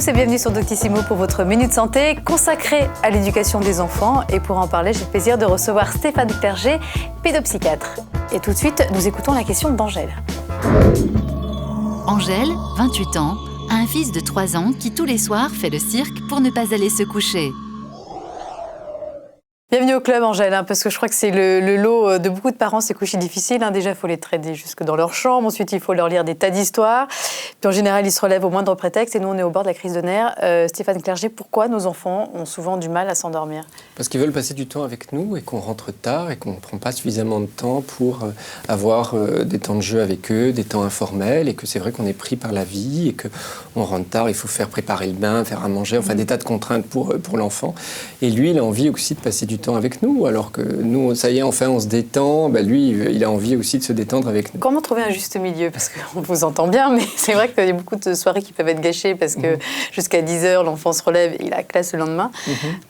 tous et bienvenue sur Doctissimo pour votre Minute Santé consacrée à l'éducation des enfants. Et pour en parler, j'ai le plaisir de recevoir Stéphane Clerget, pédopsychiatre. Et tout de suite, nous écoutons la question d'Angèle. Angèle, 28 ans, a un fils de 3 ans qui tous les soirs fait le cirque pour ne pas aller se coucher. Bienvenue au club, Angèle, parce que je crois que c'est le lot de beaucoup de parents, c'est coucher difficile. Déjà, il faut les traîner jusque dans leur chambre. Ensuite, il faut leur lire des tas d'histoires. Puis en général, ils se relèvent au moindre prétexte. Et nous, on est au bord de la crise de nerfs. Stéphane Clerget, pourquoi nos enfants ont souvent du mal à s'endormir? Parce qu'ils veulent passer du temps avec nous et qu'on rentre tard et qu'on ne prend pas suffisamment de temps pour avoir des temps de jeu avec eux, des temps informels. Et que c'est vrai qu'on est pris par la vie et qu'on rentre tard. Il faut faire préparer le bain, faire à manger, enfin des tas de contraintes pour l'enfant. Et lui, il a envie aussi de passer du temps avec nous, alors que nous, ça y est, enfin, on se détend. Lui, il a envie aussi de se détendre avec nous. Comment trouver un juste milieu? Parce qu'on vous entend bien, mais c'est vrai qu'il y a beaucoup de soirées qui peuvent être gâchées parce que jusqu'à 10h, l'enfant se relève et il a classe le lendemain.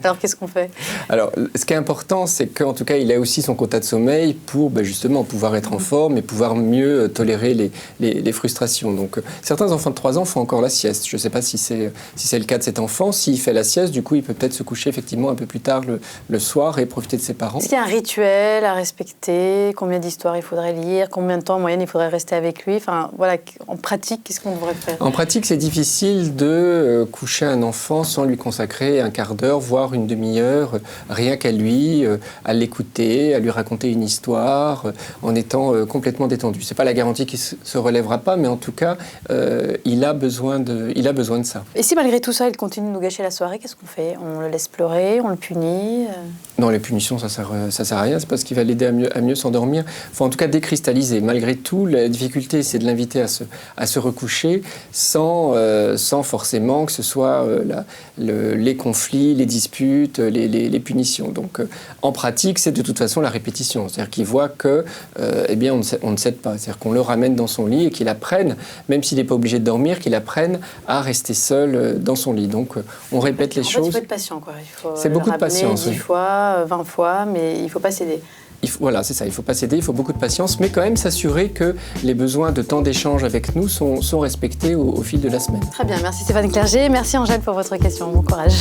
Alors, qu'est-ce qu'on fait? Alors, ce qui est important, c'est qu'en tout cas, il a aussi son quota de sommeil pour justement pouvoir être en forme et pouvoir mieux tolérer les frustrations. Donc, certains enfants de 3 ans font encore la sieste. Je ne sais pas si c'est le cas de cet enfant. S'il fait la sieste, du coup, il peut peut-être se coucher effectivement un peu plus tard le soir et profiter de ses parents. Est-ce qu'il y a un rituel à respecter? Combien d'histoires il faudrait lire? Combien de temps en moyenne il faudrait rester avec lui? Enfin, voilà, en pratique, qu'est-ce qu'on devrait faire? En pratique, c'est difficile de coucher un enfant sans lui consacrer un quart d'heure, voire une demi-heure, rien qu'à lui, à l'écouter, à lui raconter une histoire, en étant complètement détendu. C'est pas la garantie qu'il se relèvera pas, mais en tout cas, il a besoin de ça. Et si malgré tout ça, il continue de nous gâcher la soirée, qu'est-ce qu'on fait? On le laisse pleurer? On le punit? Non, les punitions, ça sert à rien. C'est parce qu'il va l'aider à mieux s'endormir. Il faut en tout cas décristalliser. Malgré tout, la difficulté, c'est de l'inviter à se recoucher sans forcément que ce soit les conflits, les disputes, les punitions. Donc, en pratique, c'est de toute façon la répétition. C'est-à-dire qu'il voit que, on ne cède pas. C'est-à-dire qu'on le ramène dans son lit et qu'il apprenne, même s'il n'est pas obligé de dormir, qu'il apprenne à rester seul dans son lit. Donc, on répète les choses. Il faut être patient, quoi. C'est beaucoup de patience. 10 fois, 20 fois, mais il ne faut pas céder. Voilà, c'est ça, il ne faut pas céder, il faut beaucoup de patience, mais quand même s'assurer que les besoins de temps d'échange avec nous sont respectés au fil de la semaine. Très bien, merci Stéphane Clerget, merci Angèle pour votre question, bon courage.